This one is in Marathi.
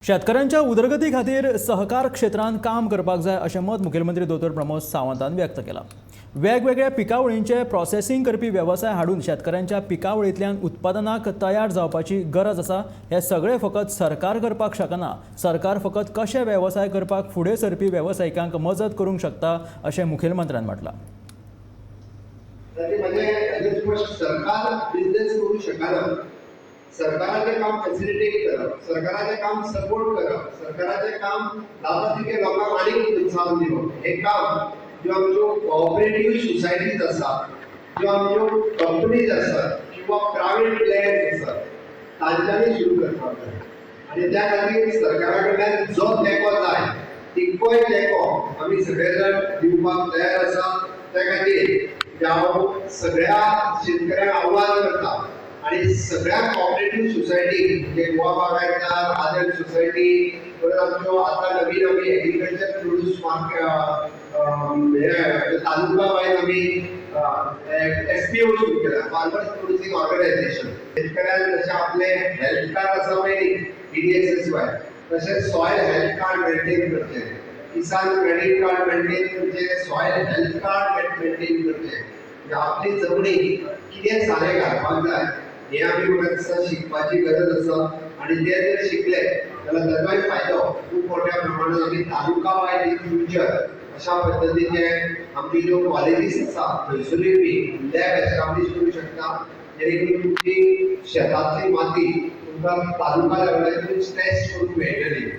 शेतकऱ्यांच्या उदरगती खातीर सहकार क्षेत्रांत काम करपाक जाय अशें मत मुखेलमंत्री दोतोर प्रमोद सावंतान व्यक्त केलां। वेगवेगळ्या पिकावळींचे प्रोसेसिंग करपी वेवसाय हाडून शेतकऱ्यांच्या पिकावळींतल्यान उत्पादनाक तयार जावपाची गरज आसा। हे सगळे फकत सरकार करपाक शकना, सरकार फकत कशे वेवसाय करपाक फुडें सरपी वेवसायिकांक मजत करूंक शकता अशें मुखेलमंत्र्यान म्हटलां। सरकार बिझनेस करू शकना, सरकाराचे काम फॅसिलिटेट करप, सरकाराचे काम सपोर्ट करप, सरकाराचे काम लाभार्थी लोकांक आनीक प्रोत्साहन दिवप, हे काम ज्यो आमच्यो कोऑपरेटिव्ह सोसायटीज आसात, ज्यो आमच्यो कंपनीज आसात किंवा प्रायव्हेट प्लेयर्स आसात तांच्यांनी सुरू करपाक जाय। आनी त्या खातीर सरकारा कडल्यान जो तेंको जाय तितकोय तेंको आमी सगळे जाण दिवपाक तयार आसा। त्या खातीर हांव सगळ्या शेतकऱ्यांक आव्हान करता आणि सगळ्या कोऑपरेटिव्ह सोसायटी जे गोवा बागायतदार आदर सोसायटी परत आमच्यो आता नवीन आमी एग्रीकल्चर प्रोड्यूस मार्केट तालुका वायज आमी एफपीओ सुरू केला, फार्मर्स प्रोड्युसिंग ऑर्गनायझेशन। शेतकऱ्यांक जशें आपले हेल्थ कार्ड आसा पळय PDSSY तशें सॉयल हेल्थ कार्ड मेंटेन करचें, किसान क्रेडिट कार्ड मेंटेन करचें, सॉयल हेल्थ कार्ड मेंटेन करचें। आपली जमनी कितें सारें घालपाक जाय हे आमी म्हाका दिसता शिकपाची गरज आसा। आणि ते जर शिकले जाल्यार ताचोय फायदो खूब मोठ्या प्रमाणात आमी तालुका वायज इन फ्युचर अशा पद्दतीचे आमची ज्यो कॉलेजीस आसा थंयसरूय बी लॅब एस्टाब्लीश करूं शकता, जेणे करून तुमची शेतांतली माती तुमकां तालुका लेवलाचेर टेस्ट करूंक मेळटली।